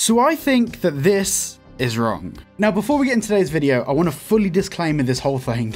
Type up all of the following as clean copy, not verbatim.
So I think that this is wrong. Now, before we get into today's video, I want to fully disclaimer this whole thing.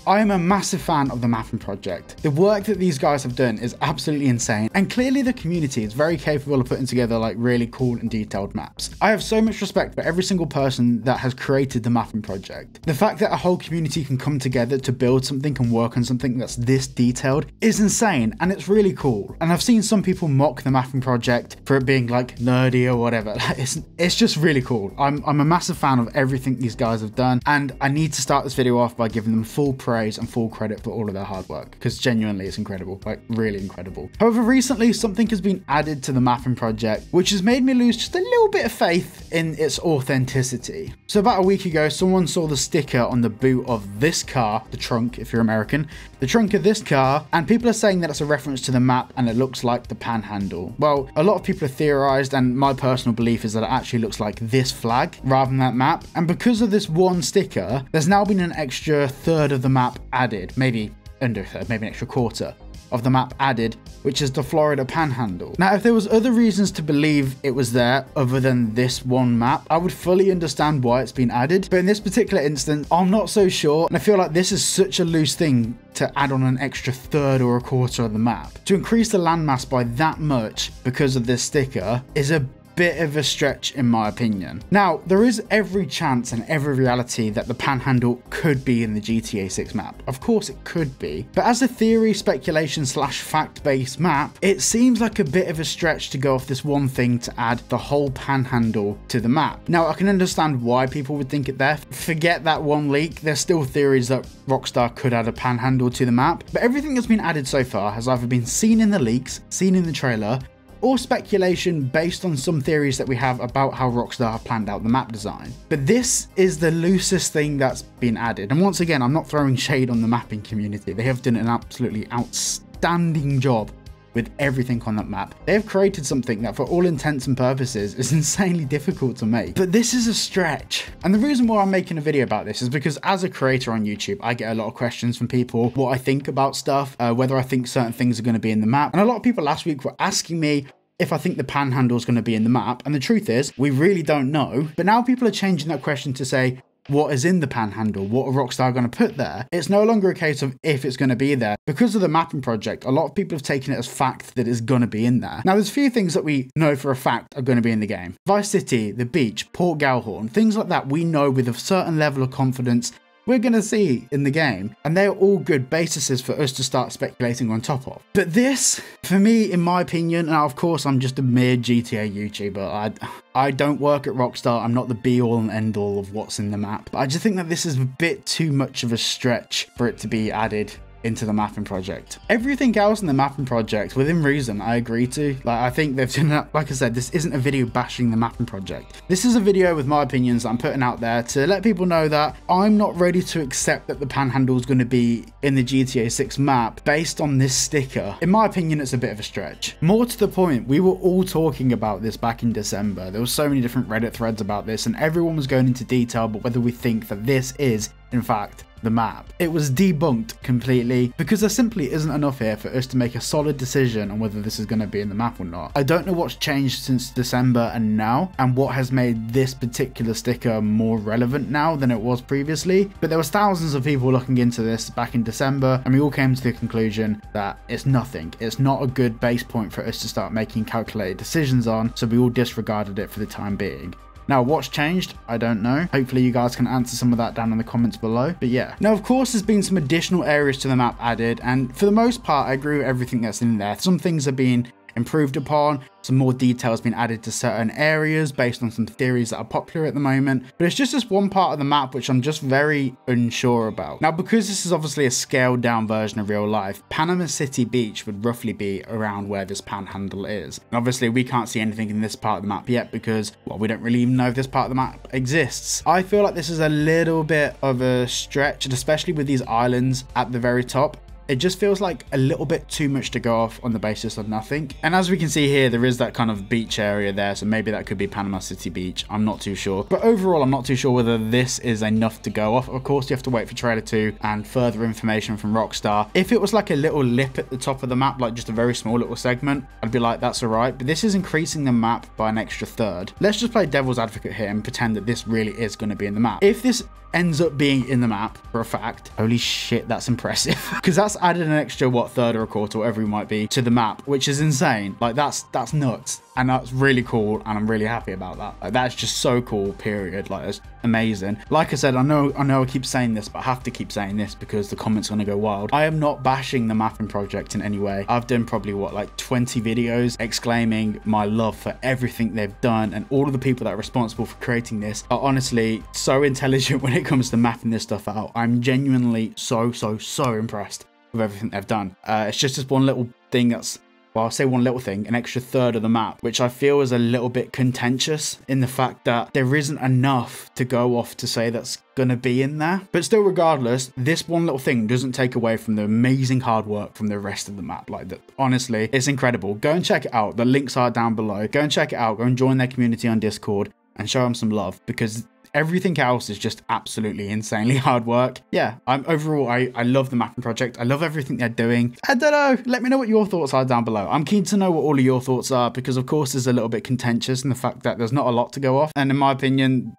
I am a massive fan of the mapping project. The work that these guys have done is absolutely insane, and clearly the community is very capable of putting together like really cool and detailed maps. I have so much respect for every single person that has created the mapping project. The fact that a whole community can come together to build something and work on something that's this detailed is insane, and it's really cool. And I've seen some people mock the mapping project for it being like nerdy or whatever. It's just really cool. I'm a massive fan of everything these guys have done, and I need to start this video off by giving them full praise and full credit for all of their hard work, because genuinely it's incredible, like really incredible. However, recently something has been added to the mapping project which has made me lose just a little bit of faith in its authenticity. So about a week ago, someone saw the sticker on the boot of this car, the trunk if you're American, the trunk of this car, and people are saying that it's a reference to the map and it looks like the panhandle. Well, a lot of people have theorized, and my personal belief is that it actually looks like this flag rather than that map, and because of this one sticker, there's now been an extra third of the map added, maybe under a third, maybe an extra quarter of the map added, which is the Florida Panhandle. Now, if there was other reasons to believe it was there other than this one map, I would fully understand why it's been added, but in this particular instance, I'm not so sure, and I feel like this is such a loose thing to add on an extra third or a quarter of the map. To increase the landmass by that much because of this sticker is a bit of a stretch in my opinion. Now, there is every chance and every reality that the panhandle could be in the GTA 6 map. Of course it could be, but as a theory, speculation / fact-based map, it seems like a bit of a stretch to go off this one thing to add the whole panhandle to the map. Now, I can understand why people would think it there. Forget that one leak, there's still theories that Rockstar could add a panhandle to the map, but everything that's been added so far has either been seen in the leaks, seen in the trailer, or speculation based on some theories that we have about how Rockstar have planned out the map design. But this is the loosest thing that's been added. And once again, I'm not throwing shade on the mapping community. They have done an absolutely outstanding job with everything on that map. They have created something that for all intents and purposes is insanely difficult to make. But this is a stretch. And the reason why I'm making a video about this is because as a creator on YouTube, I get a lot of questions from people, what I think about stuff, whether I think certain things are going to be in the map. And a lot of people last week were asking me if I think the panhandle is going to be in the map. And the truth is, we really don't know. But now people are changing that question to say, what is in the panhandle? What are Rockstar going to put there? It's no longer a case of if it's going to be there. Because of the mapping project, a lot of people have taken it as fact that it's going to be in there. Now, there's a few things that we know for a fact are going to be in the game. Vice City, the beach, Port Gallhorn, things like that we know with a certain level of confidence we're going to see in the game, and they're all good bases for us to start speculating on top of. But this, for me, in my opinion, now of course I'm just a mere GTA YouTuber, I don't work at Rockstar, I'm not the be all and end all of what's in the map, but I just think that this is a bit too much of a stretch for it to be added into the mapping project. Everything else in the mapping project, within reason, I agree to. Like, I think they've done that. Like I said, this isn't a video bashing the mapping project. This is a video with my opinions that I'm putting out there to let people know that I'm not ready to accept that the panhandle is going to be in the GTA 6 map based on this sticker. In my opinion, it's a bit of a stretch. More to the point, we were all talking about this back in December. There were so many different Reddit threads about this, and everyone was going into detail about whether we think that this is, in fact, the map. It was debunked completely because there simply isn't enough here for us to make a solid decision on whether this is going to be in the map or not. I don't know what's changed since December and now, and what has made this particular sticker more relevant now than it was previously, but there was thousands of people looking into this back in December, and we all came to the conclusion that it's nothing. It's not a good base point for us to start making calculated decisions on, so we all disregarded it for the time being. Now, what's changed? I don't know. Hopefully you guys can answer some of that down in the comments below. But yeah. Now, of course, there's been some additional areas to the map added, and for the most part, I agree with everything that's in there. Some things are being improved upon, some more details been added to certain areas based on some theories that are popular at the moment, but it's just this one part of the map which I'm just very unsure about. Now, because this is obviously a scaled down version of real life, Panama City Beach would roughly be around where this panhandle is. And obviously we can't see anything in this part of the map yet because, well, we don't really even know if this part of the map exists. I feel like this is a little bit of a stretch, and especially with these islands at the very top. it just feels like a little bit too much to go off on the basis of nothing. And as we can see here, there is that kind of beach area there, so maybe that could be Panama City Beach. I'm not too sure. But overall, I'm not too sure whether this is enough to go off. Of course, you have to wait for trailer 2 and further information from Rockstar. If it was like a little lip at the top of the map, like just a very small little segment, I'd be like, that's all right. But this is increasing the map by an extra third. Let's just play devil's advocate here and pretend that this really is going to be in the map. If this ends up being in the map for a fact, holy shit, that's impressive. Because that's added an extra, what, third or a quarter, whatever it might be, to the map, which is insane. Like, that's nuts. And that's really cool, and I'm really happy about that. Like, that's just so cool, period. Like, it's amazing. Like I said, I know I keep saying this, but I have to keep saying this because the comments are going to go wild. I am not bashing the mapping project in any way. I've done probably, what, like 20 videos exclaiming my love for everything they've done, and all of the people that are responsible for creating this are honestly so intelligent when it comes to mapping this stuff out. I'm genuinely so impressed with everything they've done. It's just this one little thing that's, well, I'll say one little thing, an extra third of the map, which I feel is a little bit contentious in the fact that there isn't enough to go off to say that's going to be in there. But still, regardless, this one little thing doesn't take away from the amazing hard work from the rest of the map. Like, that, honestly, it's incredible. Go and check it out. The links are down below. Go and check it out. Go and join their community on Discord and show them some love, because everything else is just absolutely insanely hard work. Yeah, overall, I love the mapping project. I love everything they're doing. I don't know. Let me know what your thoughts are down below. I'm keen to know what all of your thoughts are, because of course there's a little bit contentious in the fact that there's not a lot to go off. And in my opinion,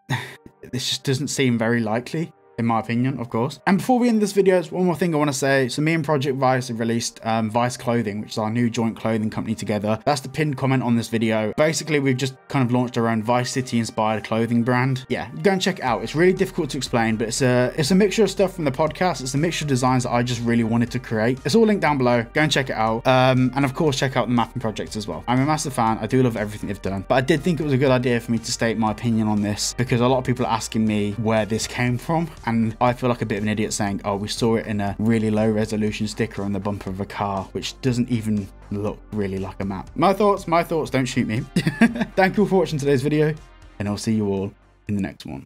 this just doesn't seem very likely. In my opinion, of course. And before we end this video, there's one more thing I want to say. So me and Project Vice have released Vice Clothing, which is our new joint clothing company together. That's the pinned comment on this video. Basically, we've just kind of launched our own Vice City inspired clothing brand. Yeah, go and check it out. It's really difficult to explain, but it's a mixture of stuff from the podcast. It's a mixture of designs that I just really wanted to create. It's all linked down below. Go and check it out. And of course, check out the mapping project as well. I'm a massive fan. I do love everything they've done, but I did think it was a good idea for me to state my opinion on this, because a lot of people are asking me where this came from, and I feel like a bit of an idiot saying, oh, we saw it in a really low resolution sticker on the bumper of a car, which doesn't even look really like a map. My thoughts, don't shoot me. Thank you all for watching today's video, and I'll see you all in the next one.